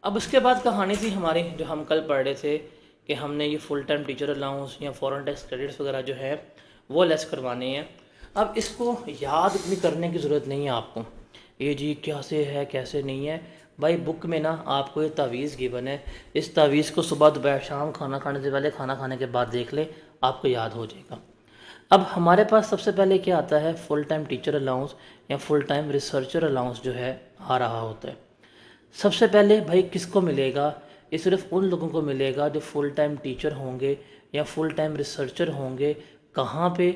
अब उसके बाद कहानी थी हमारी जो हम कल पढ़ रहे थे कि हमने ये फुल टाइम टीचर अलाउंस या फॉरेन टैक्स क्रेडिट्स वगैरह जो है वो लेस करवाने हैं। अब इसको याद भी करने की ज़रूरत नहीं है आपको, ये जी कैसे है कैसे नहीं है। भाई बुक में ना आपको ये तावीज़ गिवन है, इस तावीज़ को सुबह दोपहर शाम खाना खाने से पहले खाना खाने के बाद देख ले, आपको याद हो जाएगा। अब हमारे पास सबसे पहले क्या आता है, फुल टाइम टीचर अलाउंस या फुल टाइम रिसर्चर अलाउंस जो है आ रहा होता है। सबसे पहले भाई किसको मिलेगा, ये सिर्फ उन लोगों को मिलेगा जो फुल टाइम टीचर होंगे या फुल टाइम रिसर्चर होंगे। कहाँ पे,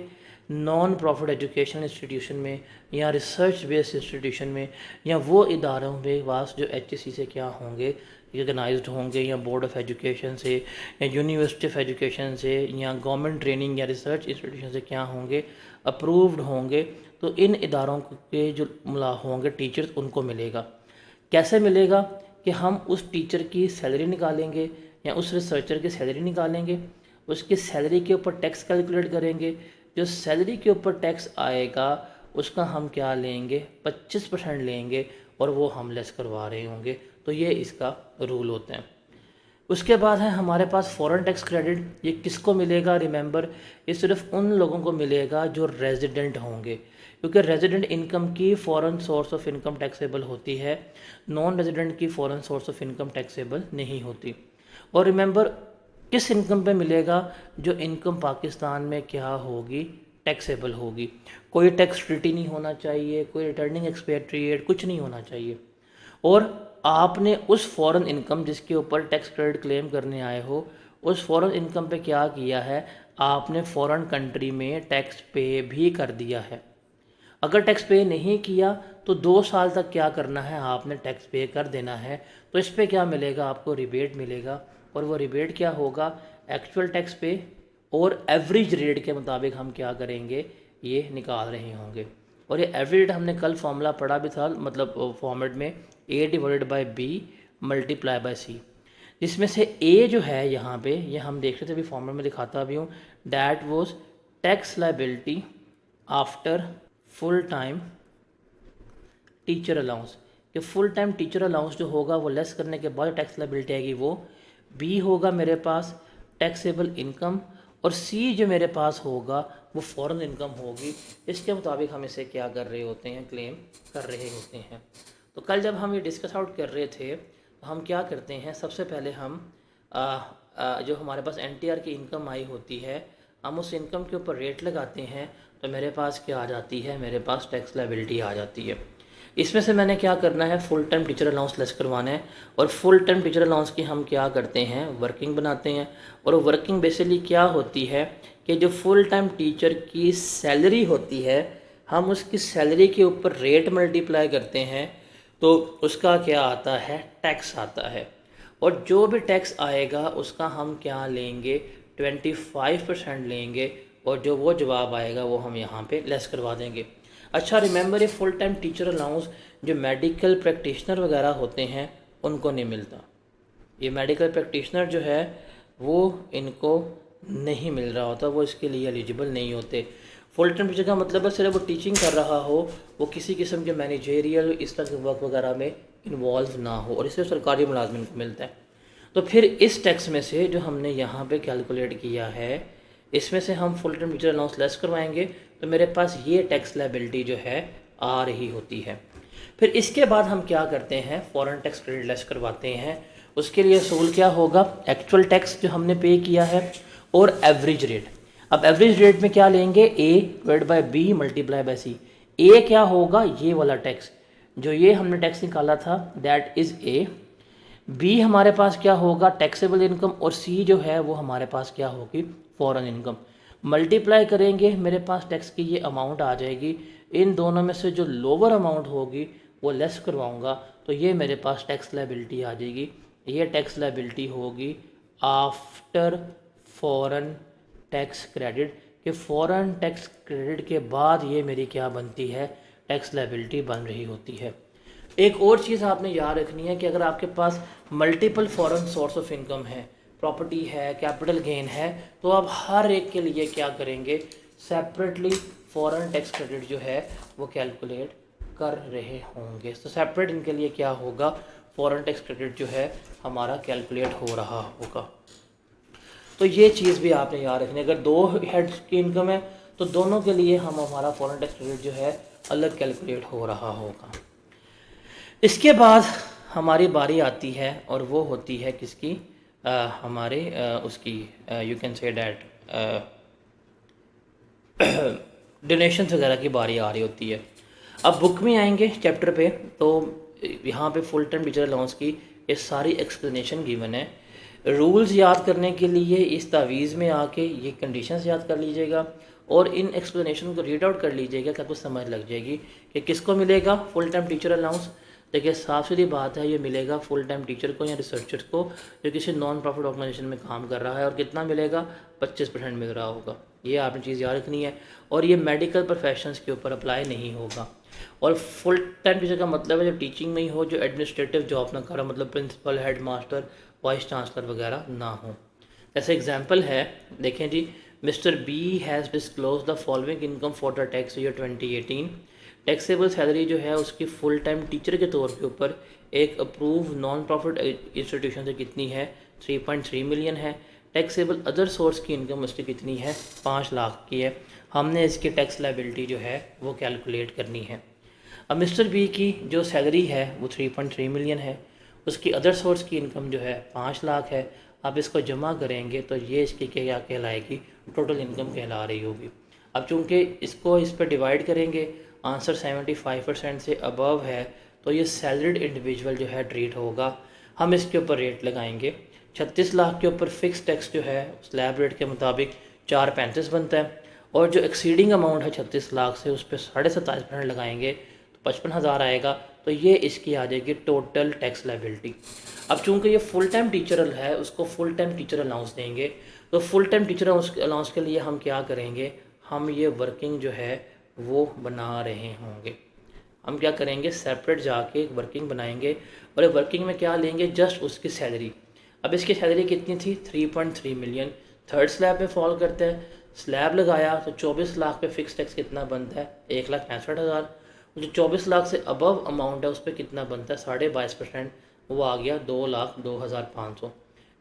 नॉन प्रॉफिट एजुकेशन इंस्टीट्यूशन में या रिसर्च बेस्ड इंस्टीट्यूशन में या वो इदारों में वास जो HEC से क्या होंगे, रिकगनाइज्ड होंगे, या बोर्ड ऑफ एजुकेशन से या यूनिवर्सिटी ऑफ एजुकेशन से या गवर्नमेंट ट्रेनिंग या रिसर्च इंस्टीट्यूशन से क्या होंगे, अप्रूव्ड होंगे। तो इन इदारों के जो होंगे टीचर्स उनको मिलेगा। कैसे मिलेगा कि हम उस टीचर की सैलरी निकालेंगे या उस रिसर्चर की सैलरी निकालेंगे, उसकी सैलरी के ऊपर टैक्स कैलकुलेट करेंगे, जो सैलरी के ऊपर टैक्स आएगा उसका हम क्या लेंगे, 25% लेंगे, और वो हम लेस करवा रहे होंगे। तो ये इसका रूल होता है। उसके बाद है हमारे पास फॉरेन टैक्स क्रेडिट। ये किसको मिलेगा, रिमेंबर, ये सिर्फ उन लोगों को मिलेगा जो रेजिडेंट होंगे, क्योंकि रेजिडेंट इनकम की foreign source of income taxable होती है, नॉन रेजिडेंट की foreign source of income taxable नहीं होती। और रिमेंबर किस इनकम पे मिलेगा, जो इनकम पाकिस्तान में क्या होगी, टैक्सेबल होगी। कोई टैक्स ट्रीटी नहीं होना चाहिए, कोई रिटर्निंग एक्सपेट्रिएट कुछ नहीं होना चाहिए। और आपने उस फॉरेन इनकम जिसके ऊपर टैक्स क्रेडिट क्लेम करने आए हो, उस फॉरेन इनकम पे क्या किया है, आपने फॉरेन कंट्री में टैक्स पे भी कर दिया है। अगर टैक्स पे नहीं किया तो 2 साल तक क्या करना है, आपने टैक्स पे कर देना है। तो इस पे क्या मिलेगा, आपको रिबेट मिलेगा। और वो रिबेट क्या होगा, एक्चुअल टैक्स पे और एवरेज रेट के मुताबिक हम क्या करेंगे, ये निकाल रहे होंगे। और ये एवरेज रेट हमने कल फॉर्मूला पढ़ा भी था, मतलब फॉर्मेट में A/B मल्टीप्लाई बाय C, जिसमें से A जो है यहाँ पे, ये हम देख रहे थे, अभी फॉर्मूला में दिखाता भी हूँ, that was tax liability after full time teacher allowance. कि फुल टाइम टीचर अलाउंस जो होगा वो लेस करने के बाद टैक्स लाइबिलिटी आएगी, वो B होगा मेरे पास टैक्सेबल इनकम, और C जो मेरे पास होगा वो फॉरेन इनकम होगी। इसके मुताबिक हम इसे क्या कर रहे होते हैं, क्लेम कर रहे होते हैं। तो कल जब हम ये डिस्कस आउट कर रहे थे तो हम क्या करते हैं, सबसे पहले हम जो हमारे पास NTR की इनकम आई होती है, हम उस इनकम के ऊपर रेट लगाते हैं, तो मेरे पास क्या आ जाती है, मेरे पास टैक्स लाइबिलिटी आ जाती है। इसमें से मैंने क्या करना है, full time teacher allowance less करवाना है। और फुल टाइम टीचर अलाउंस की हम क्या करते हैं, वर्किंग बनाते हैं। और वर्किंग बेसिकली क्या होती है कि जो फुल टाइम टीचर की सैलरी होती है, हम उसकी सैलरी के ऊपर रेट मल्टीप्लाई करते हैं, तो उसका क्या आता है, टैक्स आता है। और जो भी टैक्स आएगा उसका हम क्या लेंगे, 25% लेंगे, और जो वो जवाब आएगा वो हम यहाँ पे लेस करवा देंगे। अच्छा रिमेंबर, ये फुल टाइम टीचर अलाउंस जो मेडिकल प्रैक्टिशनर वगैरह होते हैं उनको नहीं मिलता। ये मेडिकल प्रैक्टिशनर जो है वो इनको नहीं मिल रहा होता, वो इसके लिए एलिजिबल नहीं होते। फुल टाइम टीचर का मतलब है सिर्फ वो टीचिंग कर रहा हो, वो किसी किस्म के मैनेजेरियल इस तरह के वर्क वगैरह में इन्वॉल्व ना हो, और इसे सरकारी मुलाजमिन को मिलता है। तो फिर इस टैक्स में से जो हमने यहाँ पे कैलकुलेट किया है, इसमें से हम full time teacher allowance less करवाएंगे, तो मेरे पास ये टैक्स लायबिलिटी जो है आ रही होती है। फिर इसके बाद हम क्या करते हैं, फॉरेन टैक्स क्रेडिट लेस करवाते हैं। उसके लिए असूल क्या होगा, एक्चुअल टैक्स जो हमने पे किया है और एवरेज रेट। अब एवरेज रेट में क्या लेंगे, A/B मल्टीप्लाई बाय C। ए क्या होगा, ये वाला टैक्स जो ये हमने टैक्स निकाला था, दैट इज़ A। B हमारे पास क्या होगा, टैक्सेबल इनकम, और C जो है वो हमारे पास क्या होगी, फॉरेन इनकम। मल्टीप्लाई करेंगे, मेरे पास टैक्स की ये अमाउंट आ जाएगी। इन दोनों में से जो लोअर अमाउंट होगी वो लेस करवाऊंगा, तो ये मेरे पास टैक्स लायबिलिटी आ जाएगी। ये टैक्स लायबिलिटी होगी आफ्टर फॉरेन टैक्स क्रेडिट, कि फॉरेन टैक्स क्रेडिट के बाद ये मेरी क्या बनती है, टैक्स लायबिलिटी बन रही होती है। एक और चीज़ आपने याद रखनी है कि अगर आपके पास multiple foreign source of income है, प्रॉपर्टी है, कैपिटल गेन है, तो आप हर एक के लिए क्या करेंगे, सेपरेटली फॉरेन टैक्स क्रेडिट जो है वो कैलकुलेट कर रहे होंगे। तो सेपरेट इनके लिए क्या होगा, फॉरेन टैक्स क्रेडिट जो है हमारा कैलकुलेट हो रहा होगा। तो ये चीज़ भी आपने याद रखनी, अगर 2 हेड्स की इनकम है तो दोनों के लिए हमारा फॉरेन टैक्स क्रेडिट जो है अलग कैलकुलेट हो रहा होगा। इसके बाद हमारी बारी आती है और वो होती है किसकी, हमारे उसकी you can say that donations वगैरह की बारी आ रही होती है। अब बुक में आएंगे चैप्टर पे, तो यहाँ पे फुल टाइम टीचर अलाउंस की ये सारी एक्सप्लेनेशन गिवन है। रूल्स याद करने के लिए इस तावीज़ में आके ये कंडीशंस याद कर लीजिएगा और इन एक्सप्लेनेशन को रीड आउट कर लीजिएगा कि आपको समझ लग जाएगी कि किसको मिलेगा फुल टाइम टीचर अलाउंस। देखिए साफ सीधी बात है, ये मिलेगा फुल टाइम टीचर को या रिसर्चर को जो किसी नॉन प्रॉफिट ऑर्गेनाइजेशन में काम कर रहा है, और कितना मिलेगा, 25% मिल रहा होगा। ये आपने चीज़ याद रखनी है। और ये मेडिकल प्रोफेशंस के ऊपर अप्लाई नहीं होगा। और फुल टाइम टीचर का मतलब है जो टीचिंग में ही हो, जो एडमिनिस्ट्रेटिव जॉब ना करो, मतलब principal, head master, vice chancellor वगैरह ना हो। जैसे एग्जांपल है, देखें जी, mister B has disclose the following income for the tax year 2018। Taxable salary जो है उसकी फुल टाइम टीचर के तौर के ऊपर एक अप्रूव नॉन प्रॉफिट इंस्टीट्यूशन से कितनी है, 3.3 मिलियन है। टैक्सेबल अदर सोर्स की इनकम उसकी कितनी है, 5 लाख की है। हमने इसकी टैक्स लायबिलिटी जो है वो कैलकुलेट करनी है। अब मिस्टर बी की जो सैलरी है वो 3.3 मिलियन है, उसकी अदर सोर्स की इनकम जो है 5 लाख है। आप इसको जमा करेंगे तो ये इसकी क्या कहलाएगी, टोटल इनकम कहला रही होगी। अब चूंकि इसको इस पर डिवाइड करेंगे, आंसर 75% से अबव है, तो ये सैलरीड इंडिविजुअल जो है ट्रीट होगा। हम इसके ऊपर रेट लगाएंगे। 36 लाख के ऊपर फिक्स टैक्स जो है स्लैब रेट के मुताबिक 4.35 बनता है, और जो एक्सीडिंग अमाउंट है 36 लाख से उस पर 27.5% लगाएंगे तो 55,000 आएगा। तो ये इसकी आ जाएगी टोटल टैक्स लायबिलिटी। अब चूंकि ये फुल टाइम टीचर है, उसको फुल टाइम टीचर अलाउंस देंगे, तो फुल टाइम टीचर अलाउंस के लिए हम क्या करेंगे, हम ये वर्किंग जो है वो बना रहे होंगे। हम क्या करेंगे, सेपरेट जाके एक वर्किंग बनाएंगे, और वर्किंग में क्या लेंगे, जस्ट उसकी सैलरी। अब इसकी सैलरी कितनी थी, 3.3 मिलियन। थर्ड स्लैब में फॉल करता है, स्लैब लगाया तो 24 लाख पे फिक्स टैक्स कितना बनता है, 1,65,000। जो 24 लाख से अबव अमाउंट है उस पर कितना बनता है, 22.5%, वो आ गया 2,02,500।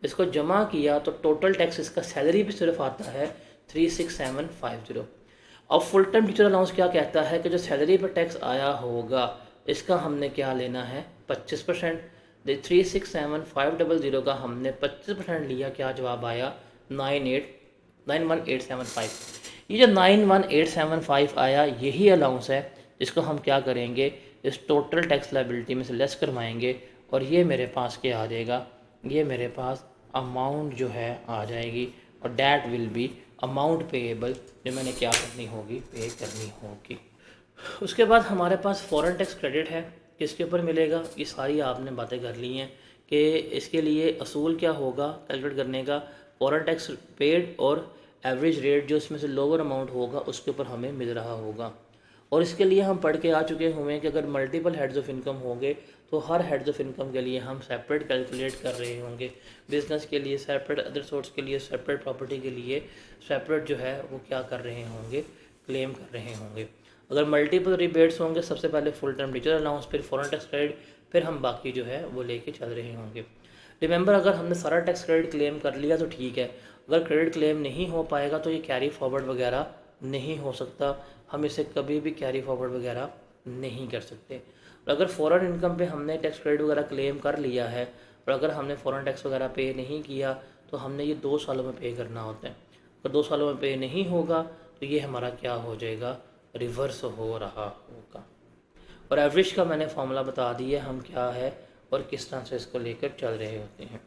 इसको जमा किया तो टोटल टैक्स इसका सैलरी भी सिर्फ आता है 36750। अब फुल टाइम टीचर अलाउंस क्या कहता है कि जो सैलरी पर टैक्स आया होगा इसका हमने क्या लेना है, 25%। 367,500 का हमने 25% लिया, क्या जवाब आया, 91875। ये जो 91875 आया यही अलाउंस है जिसको हम क्या करेंगे, इस टोटल टैक्स लायबिलिटी में से लेस करवाएंगे, और ये मेरे पास क्या आ जाएगा, ये मेरे पास अमाउंट जो है आ जाएगी, और that will be amount payable, जो मैंने क्या करनी होगी, पे करनी होगी। उसके बाद हमारे पास फॉरेन टैक्स क्रेडिट है, किसके ऊपर मिलेगा, ये सारी आपने बातें कर ली हैं कि इसके लिए असूल क्या होगा कैलकुलेट करने का, फॉरेन टैक्स पेड और एवरेज रेट जो इसमें से लोअर अमाउंट होगा उसके ऊपर हमें मिल रहा होगा। और इसके लिए हम पढ़ के आ चुके हुए हैं कि अगर मल्टीपल हेड्स ऑफ इनकम होंगे तो हर हेड्स ऑफ इनकम के लिए हम सेपरेट कैलकुलेट कर रहे होंगे। बिजनेस के लिए सेपरेट, अदर सोर्स के लिए सेपरेट, प्रॉपर्टी के लिए सेपरेट जो है वो क्या कर रहे होंगे, क्लेम कर रहे होंगे। अगर मल्टीपल रिबेट्स होंगे, सबसे पहले फुल टाइम टीचर अलाउंस, फिर फॉरेन टैक्स क्रेडिट, फिर हम बाकी जो है वो लेके चल रहे होंगे। रिमेंबर, अगर हमने सारा टैक्स क्रेडिट क्लेम कर लिया तो ठीक है, अगर क्रेडिट क्लेम नहीं हो पाएगा तो ये कैरी फॉरवर्ड वगैरह नहीं हो सकता, हम इसे कभी भी कैरी फॉरवर्ड वगैरह नहीं कर सकते। और अगर फॉरेन इनकम पे हमने टैक्स क्रेडिट वगैरह क्लेम कर लिया है और अगर हमने फॉरेन टैक्स वगैरह पे नहीं किया तो हमने ये 2 सालों में पे करना होता है। अगर 2 सालों में पे नहीं होगा तो ये हमारा क्या हो जाएगा, रिवर्स हो रहा होगा। और एवरेज का मैंने फॉर्मूला बता दिया हम क्या है और किस तरह से इसको लेकर चल रहे होते हैं।